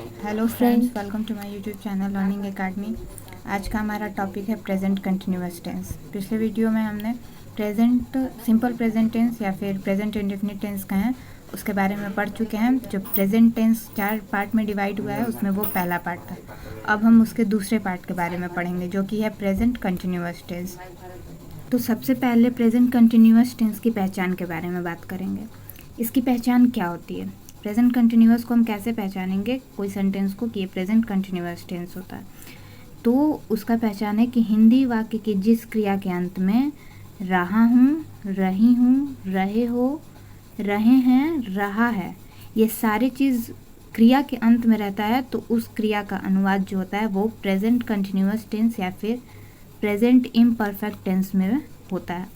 Hello friends, welcome to my YouTube channel learning academy. आज का हमारा टॉपिक है प्रेजेंट कंटिन्यूअस टेंस। पिछले वीडियो में हमने प्रेजेंट सिंपल प्रेजेंट टेंस या फिर प्रेजेंट इंडेफिनिट टेंस का है उसके बारे में पढ़ चुके हैं। जो प्रेजेंट टेंस 4 पार्ट में डिवाइड हुआ है उसमें वो पहला पार्ट था। अब हम उसके दूसरे पार्ट के बारे में पढ़ेंगे जो कि है प्रेजेंट कंटिन्यूअस टेंस। तो सबसे पहले प्रेजेंट कंटिन्यूअस टेंस की पहचान के बारे में बात करेंगे। इसकी पहचान क्या होती है? प्रेजेंट कंटिन्यूअस को हम कैसे पहचानेंगे कोई सेंटेंस को कि ये प्रेजेंट कंटिन्यूअस टेंस होता है? तो उसका पहचान है कि हिंदी वाक्य की जिस क्रिया के अंत में रहा हूँ, रही हूँ, रहे हो, रहे हैं, रहा है, ये सारी चीज़ क्रिया के अंत में रहता है, तो उस क्रिया का अनुवाद जो होता है वो प्रेजेंट कंटिन्यूअस टेंस या फिर प्रेजेंट इम्परफेक्ट टेंस में होता है।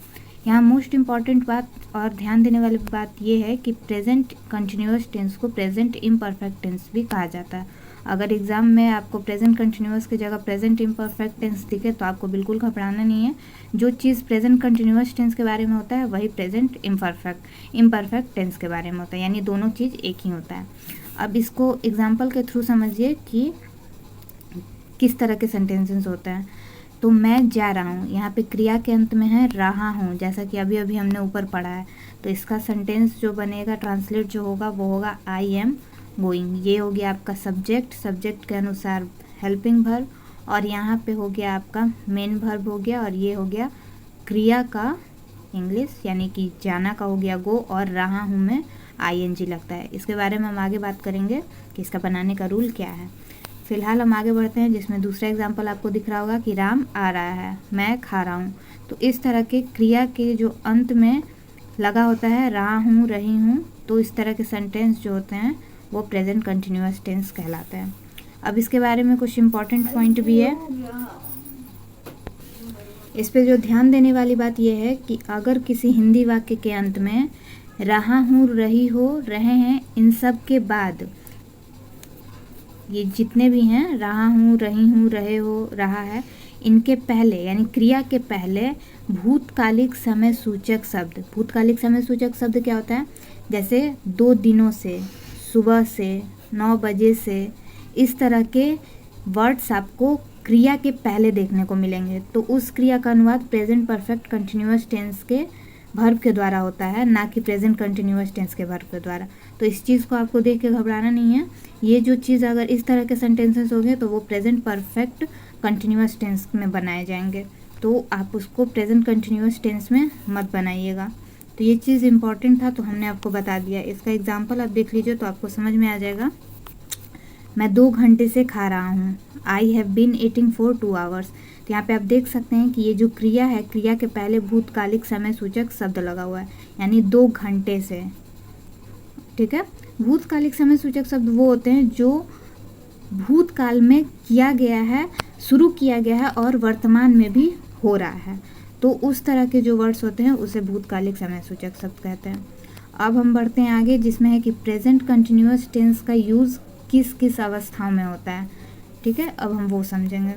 यहाँ मोस्ट इम्पॉर्टेंट बात और ध्यान देने वाली बात यह है कि प्रेजेंट कंटिन्यूअस टेंस को प्रेजेंट इम्परफेक्ट टेंस भी कहा जाता है। अगर एग्जाम में आपको प्रेजेंट कंटिन्यूअस की जगह प्रेजेंट इम्परफेक्ट टेंस दिखे तो आपको बिल्कुल घबराना नहीं है। जो चीज़ प्रेजेंट कंटिन्यूअस टेंस के बारे में होता है वही प्रेजेंट इम्परफेक्ट टेंस के बारे में होता है, यानी दोनों चीज़ एक ही होता है। अब इसको एग्जाम्पल के थ्रू समझिए कि किस तरह के सेंटेंसेस होते हैं। तो मैं जा रहा हूँ, यहाँ पे क्रिया के अंत में है रहा हूँ, जैसा कि अभी अभी हमने ऊपर पढ़ा है। तो इसका सेंटेंस जो बनेगा, ट्रांसलेट जो होगा वो होगा आई एम गोइंग। ये हो गया आपका सब्जेक्ट, सब्जेक्ट के अनुसार हेल्पिंग वर्ब, और यहाँ पे हो गया आपका मेन वर्ब हो गया, और ये हो गया क्रिया का इंग्लिश यानी कि जाना का हो गया गो, और रहा हूँ में ING लगता है। इसके बारे में हम आगे बात करेंगे कि इसका बनाने का रूल क्या है। फिलहाल हम आगे बढ़ते हैं, जिसमें दूसरा एग्जाम्पल आपको दिख रहा होगा कि राम आ रहा है, मैं खा रहा हूँ। तो इस तरह के क्रिया के जो अंत में लगा होता है रहा हूँ, रही हूँ, तो इस तरह के सेंटेंस जो होते हैं वो प्रेजेंट कंटिन्यूअस टेंस कहलाते हैं। अब इसके बारे में कुछ इम्पॉर्टेंट पॉइंट भी है। इस पे जो ध्यान देने वाली बात यह है कि अगर किसी हिंदी वाक्य के अंत में रहा हूँ, रही हो, रहे हैं, इन सब के बाद ये जितने भी हैं रहा हूँ, रही हूँ, रहे हो, रहा है, इनके पहले यानी क्रिया के पहले भूतकालिक समय सूचक शब्द। भूतकालिक समय सूचक शब्द क्या होता है? जैसे 2 दिनों से, सुबह से, 9 बजे से, इस तरह के वर्ड्स आपको क्रिया के पहले देखने को मिलेंगे। तो उस क्रिया का अनुवाद प्रेजेंट परफेक्ट कंटिन्यूअस टेंस के वर्ब के द्वारा होता है, ना कि प्रेजेंट कंटिन्यूअस टेंस के वर्ब के द्वारा। तो इस चीज़ को आपको देख के घबराना नहीं है। ये जो चीज़ अगर इस तरह के सेंटेंसेस होंगे तो वो प्रेजेंट परफेक्ट कंटिन्यूअस टेंस में बनाए जाएंगे, तो आप उसको प्रेजेंट कंटिन्यूअस टेंस में मत बनाइएगा। तो ये चीज़ इंपॉर्टेंट था, तो हमने आपको बता दिया। इसका एग्जाम्पल आप देख लीजिए तो आपको समझ में आ जाएगा। मैं 2 घंटे से खा रहा हूँ, I have been eating for 2 hours. तो यहाँ पे आप देख सकते हैं कि ये जो क्रिया है, क्रिया के पहले भूतकालिक समय सूचक शब्द लगा हुआ है, यानी 2 घंटे से। ठीक है, भूतकालिक समय सूचक शब्द वो होते हैं जो भूतकाल में किया गया है, शुरू किया गया है और वर्तमान में भी हो रहा है। तो उस तरह के जो वर्ड्स होते हैं उसे भूतकालिक समय सूचक शब्द कहते हैं। अब हम बढ़ते हैं आगे, जिसमें है कि प्रेजेंट कंटिन्यूअस टेंस का यूज़ किस किस अवस्थाओं में होता है। ठीक है, अब हम वो समझेंगे।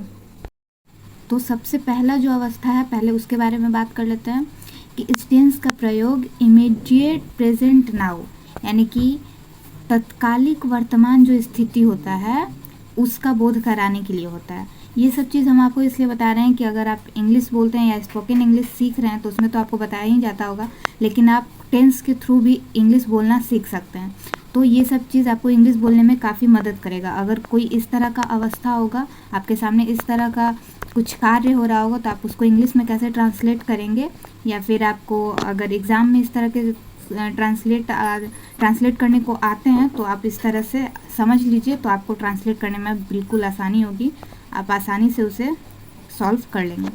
तो सबसे पहला जो अवस्था है, पहले उसके बारे में बात कर लेते हैं कि इस टेंस का प्रयोग इमीडिएट प्रेजेंट नाउ यानी कि तत्कालिक वर्तमान जो स्थिति होता है उसका बोध कराने के लिए होता है। ये सब चीज़ हम आपको इसलिए बता रहे हैं कि अगर आप इंग्लिश बोलते हैं या स्पोकन इंग्लिश सीख रहे हैं तो उसमें तो आपको बताया ही जाता होगा, लेकिन आप टेंस के थ्रू भी इंग्लिश बोलना सीख सकते हैं। तो ये सब चीज़ आपको इंग्लिश बोलने में काफ़ी मदद करेगा। अगर कोई इस तरह का अवस्था होगा आपके सामने, इस तरह का कुछ कार्य हो रहा होगा, तो आप उसको इंग्लिश में कैसे ट्रांसलेट करेंगे, या फिर आपको अगर एग्ज़ाम में इस तरह के ट्रांसलेट करने को आते हैं तो आप इस तरह से समझ लीजिए, तो आपको ट्रांसलेट करने में बिल्कुल आसानी होगी, आप आसानी से उसे सॉल्व कर लेंगे।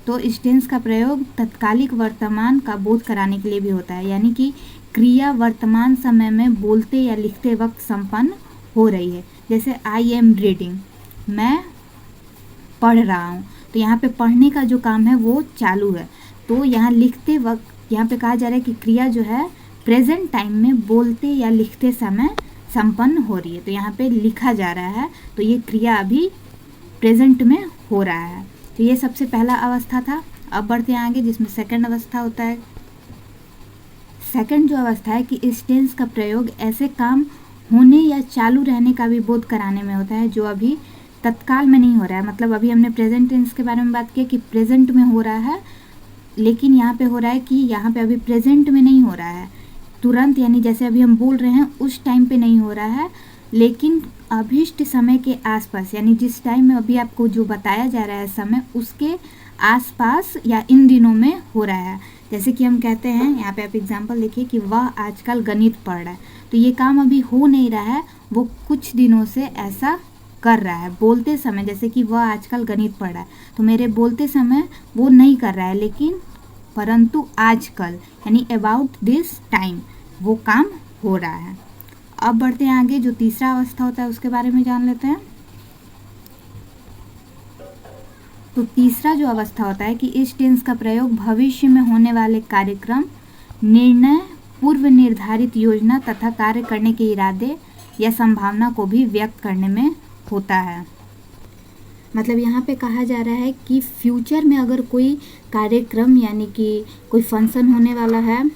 तो इस टेंस का प्रयोग तत्कालिक वर्तमान का बोध कराने के लिए भी होता है, यानी कि क्रिया वर्तमान समय में बोलते या लिखते वक्त संपन्न हो रही है। जैसे आई एम रीडिंग, मैं पढ़ रहा हूँ, तो यहाँ पे पढ़ने का जो काम है वो चालू है। तो यहाँ लिखते वक्त यहाँ पे कहा जा रहा है कि क्रिया जो है प्रेजेंट टाइम में बोलते या लिखते समय संपन्न हो रही है। तो यहाँ पे लिखा जा रहा है, तो ये क्रिया अभी प्रेजेंट में हो रहा है। तो ये सबसे पहला अवस्था था। अब बढ़ते हैं आगे, जिसमें सेकंड अवस्था होता है। सेकंड जो अवस्था है कि इस टेंस का प्रयोग ऐसे काम होने या चालू रहने का भी बोध कराने में होता है, जो अभी तत्काल में नहीं हो रहा है। मतलब अभी हमने प्रेजेंट टेंस के बारे में बात की कि प्रेजेंट में हो रहा है, लेकिन यहाँ पे हो रहा है कि यहाँ पे अभी प्रेजेंट में नहीं हो रहा है तुरंत, यानी जैसे अभी हम बोल रहे हैं उस टाइम पे नहीं हो रहा है, लेकिन अभीष्ट समय के आसपास, यानी जिस टाइम में अभी आपको जो बताया जा रहा है समय, उसके आसपास या इन दिनों में हो रहा है। जैसे कि हम कहते हैं, यहाँ पे आप एग्जांपल देखिए कि वह आजकल गणित पढ़ रहा है, तो ये काम अभी हो नहीं रहा है, वो कुछ दिनों से ऐसा कर रहा है बोलते समय। जैसे कि वह आजकल गणित पढ़ रहा है, तो मेरे बोलते समय वो नहीं कर रहा है, लेकिन परंतु आजकल यानी अबाउट दिस टाइम वो काम हो रहा है। अब बढ़ते हैं आगे, जो तीसरा अवस्था होता है उसके बारे में जान लेते हैं। तो तीसरा जो अवस्था होता है कि इस टेंस का प्रयोग भविष्य में होने वाले कार्यक्रम, निर्णय, पूर्व निर्धारित योजना तथा कार्य करने के इरादे या संभावना को भी व्यक्त करने में होता है। मतलब यहाँ पे कहा जा रहा है कि फ्यूचर में अगर कोई कार्यक्रम यानी कि कोई फंक्शन होने वाला है,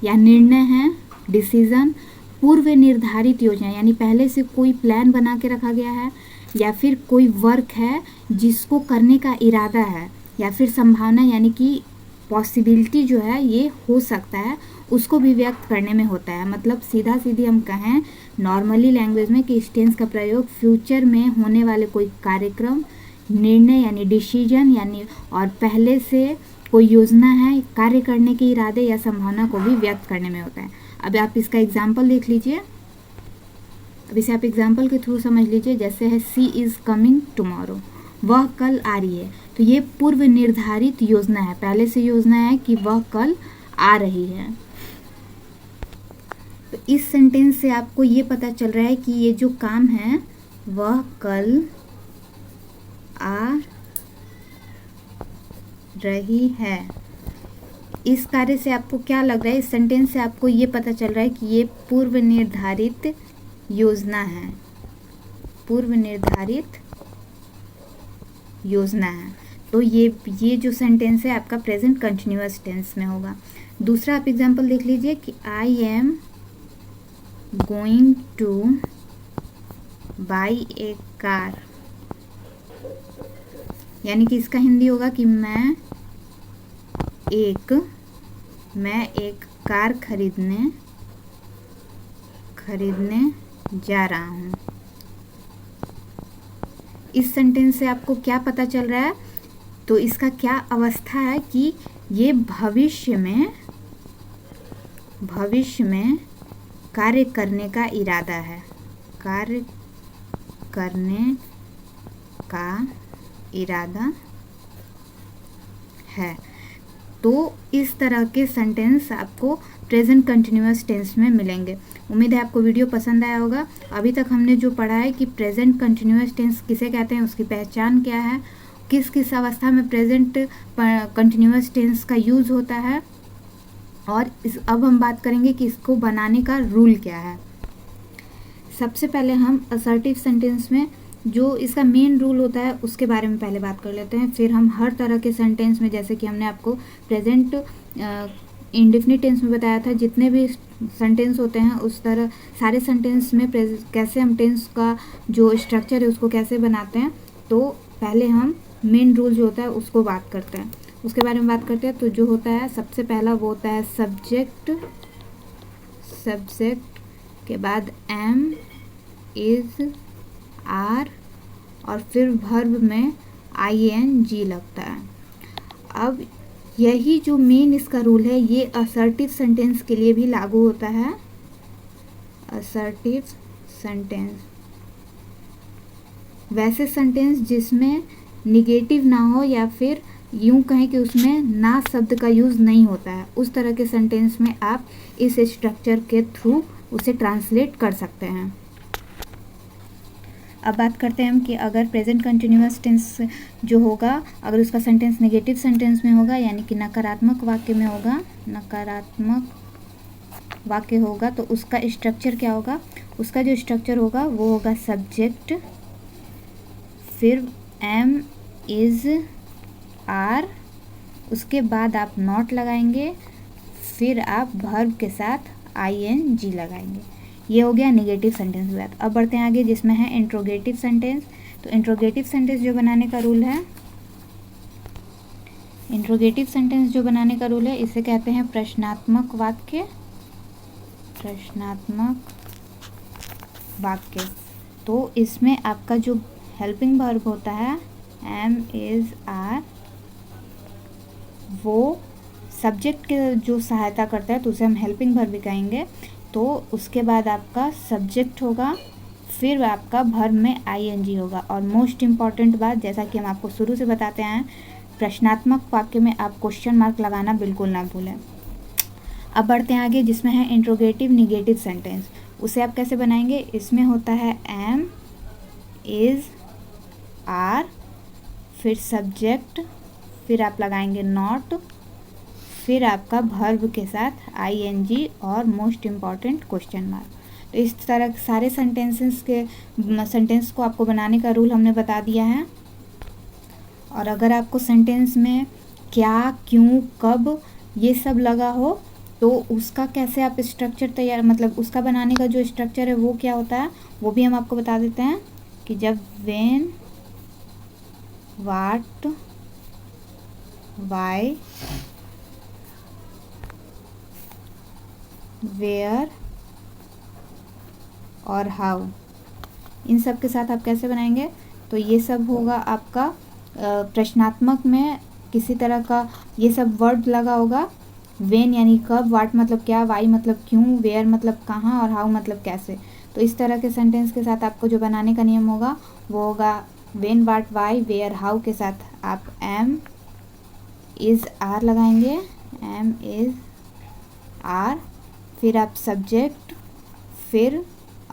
या निर्णय है, डिसीजन, पूर्व निर्धारित योजना यानी पहले से कोई प्लान बना के रखा गया है, या फिर कोई वर्क है जिसको करने का इरादा है, या फिर संभावना यानी कि पॉसिबिलिटी जो है ये हो सकता है, उसको भी व्यक्त करने में होता है। मतलब सीधा सीधी हम कहें नॉर्मली लैंग्वेज में कि इस टेंस का प्रयोग फ्यूचर में होने वाले कोई कार्यक्रम, निर्णय यानी डिसीजन यानी, और पहले से कोई योजना है, कार्य करने के इरादे या संभावना को भी व्यक्त करने में होता है। अब आप इसका एग्जाम्पल देख लीजिए, अब इसे आप एग्जाम्पल के थ्रू समझ लीजिए। जैसे है सी इज़ कमिंग टुमारो, वह कल आ रही है, तो ये पूर्व निर्धारित योजना है, पहले से योजना है कि वह कल आ रही है। तो इस सेंटेंस से आपको ये पता चल रहा है कि ये जो काम है वह कल आ रही है। इस कार्य से आपको क्या लग रहा है, इस सेंटेंस से आपको ये पता चल रहा है कि ये पूर्व निर्धारित योजना है, पूर्व निर्धारित योजना है। तो ये जो सेंटेंस है आपका प्रेजेंट कंटिन्यूअस टेंस में होगा। दूसरा आप एग्जांपल देख लीजिए कि I am going two by A car, यानी कि इसका हिंदी होगा कि मैं एक कार खरीदने जा रहा हूँ। इस सेंटेंस से आपको क्या पता चल रहा है, तो इसका क्या अवस्था है कि ये भविष्य में कार्य करने का इरादा है, कार्य करने का इरादा है। तो इस तरह के सेंटेंस आपको प्रेजेंट कंटिन्यूअस टेंस में मिलेंगे। उम्मीद है आपको वीडियो पसंद आया होगा। अभी तक हमने जो पढ़ा है कि प्रेजेंट कंटिन्यूअस टेंस किसे कहते हैं, उसकी पहचान क्या है, किस किस अवस्था में प्रेजेंट कंटिन्यूअस टेंस का यूज़ होता है, और अब हम बात करेंगे कि इसको बनाने का रूल क्या है। सबसे पहले हम असर्टिव सेंटेंस में जो इसका मेन रूल होता है उसके बारे में पहले बात कर लेते हैं। फिर हम हर तरह के सेंटेंस में, जैसे कि हमने आपको प्रेजेंट इंडेफिनिट टेंस में बताया था, जितने भी सेंटेंस होते हैं उस तरह सारे सेंटेंस में कैसे हम टेंस का जो स्ट्रक्चर है उसको कैसे बनाते हैं। तो पहले हम मेन रूल जो होता है उसको बात करते हैं, उसके बारे में बात करते हैं। तो जो होता है सबसे पहला वो होता है सब्जेक्ट के बाद एम, इज़, आर, और फिर वर्ब में ING लगता है। अब यही जो मेन इसका रूल है ये असर्टिव सेंटेंस के लिए भी लागू होता है। असर्टिव सेंटेंस वैसे सेंटेंस जिसमें निगेटिव ना हो, या फिर यूं कहें कि उसमें ना शब्द का यूज़ नहीं होता है, उस तरह के सेंटेंस में आप इस स्ट्रक्चर के थ्रू उसे ट्रांसलेट कर सकते हैं। अब बात करते हैं हम कि अगर प्रेजेंट कंटिन्यूअस टेंस जो होगा, अगर उसका सेंटेंस नेगेटिव सेंटेंस में होगा, यानी कि नकारात्मक वाक्य में होगा, नकारात्मक वाक्य होगा, तो उसका स्ट्रक्चर क्या होगा, उसका जो स्ट्रक्चर होगा वो होगा सब्जेक्ट, फिर एम, इज़, आर, उसके बाद आप नॉट लगाएंगे, फिर आप वर्ब के साथ ING लगाएंगे। ये हो गया निगेटिव सेंटेंस की बात। अब बढ़ते हैं आगे जिसमें है इंट्रोगेटिव सेंटेंस। तो इंट्रोगेटिव सेंटेंस जो बनाने का रूल है, इंट्रोगेटिव सेंटेंस जो बनाने का रूल है इसे कहते हैं प्रश्नात्मक वाक्य। प्रश्नात्मक वाक्य। तो इसमें आपका जो हेल्पिंग वर्ब होता है एम इज आर, वो सब्जेक्ट के जो सहायता करता है तो उसे हम हेल्पिंग वर्ब भी कहेंगे। तो उसके बाद आपका सब्जेक्ट होगा, फिर आपका वर्ब में आईएनजी होगा। और मोस्ट इम्पॉर्टेंट बात, जैसा कि हम आपको शुरू से बताते हैं, प्रश्नात्मक वाक्य में आप क्वेश्चन मार्क लगाना बिल्कुल ना भूलें। अब बढ़ते हैं आगे जिसमें है इंट्रोगेटिव निगेटिव सेंटेंस। उसे आप कैसे बनाएंगे? इसमें होता है एम इज आर, फिर सब्जेक्ट, फिर आप लगाएंगे नॉट, फिर आपका वर्ब के साथ आईएनजी और मोस्ट इम्पॉर्टेंट क्वेश्चन मार्क। तो इस तरह सारे सेंटेंस को आपको बनाने का रूल हमने बता दिया है। और अगर आपको सेंटेंस में क्या, क्यों, कब ये सब लगा हो तो उसका कैसे आप स्ट्रक्चर तैयार, मतलब उसका बनाने का जो स्ट्रक्चर है वो क्या होता है वो भी हम आपको बता देते हैं कि जब व्हेन, व्हाट, व्हाई, वेयर और हाउ, इन सब के साथ आप कैसे बनाएंगे। तो ये सब होगा आपका प्रश्नात्मक में किसी तरह का ये सब वर्ड लगा होगा। व्हेन यानी कब, व्हाट मतलब क्या, वाई मतलब क्यों, वेयर मतलब कहाँ और हाउ मतलब कैसे। तो इस तरह के सेंटेंस के साथ आपको जो बनाने का नियम होगा वो होगा when, what, why, where, how के साथ आप एम इज़ आर लगाएंगे, एम इज़ आर, फिर आप सब्जेक्ट, फिर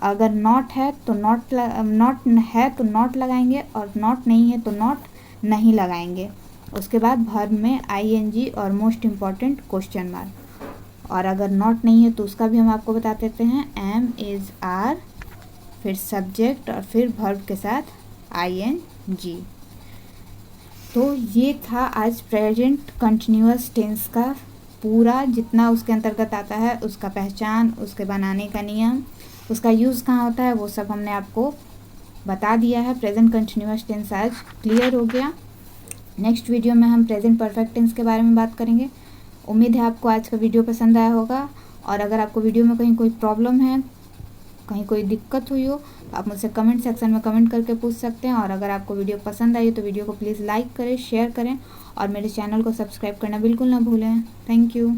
अगर नॉट है तो नॉट है तो नॉट लगाएंगे और नॉट नहीं है तो नॉट नहीं लगाएंगे। उसके बाद वर्ब में आईएनजी और मोस्ट इम्पॉर्टेंट क्वेश्चन मार्क। और अगर नॉट नहीं है तो उसका भी हम आपको बता देते हैं, एम इज़ आर, फिर सब्जेक्ट और फिर वर्ब के साथ आईएनजी। तो ये था आज प्रेजेंट कंटिन्यूअस टेंस का पूरा जितना उसके अंतर्गत आता है, उसका पहचान, उसके बनाने का नियम, उसका यूज़ कहाँ होता है, वो सब हमने आपको बता दिया है। प्रेजेंट कंटिन्यूअस टेंस आज क्लियर हो गया। नेक्स्ट वीडियो में हम प्रेजेंट परफेक्ट टेंस के बारे में बात करेंगे। उम्मीद है आपको आज का वीडियो पसंद आया होगा। और अगर आपको वीडियो में कहीं कोई प्रॉब्लम है, कहीं कोई दिक्कत हुई हो तो आप मुझसे कमेंट सेक्शन में कमेंट करके पूछ सकते हैं। और अगर आपको वीडियो पसंद आई तो वीडियो को प्लीज़ लाइक करें, शेयर करें और मेरे चैनल को सब्सक्राइब करना बिल्कुल ना भूलें। Thank you.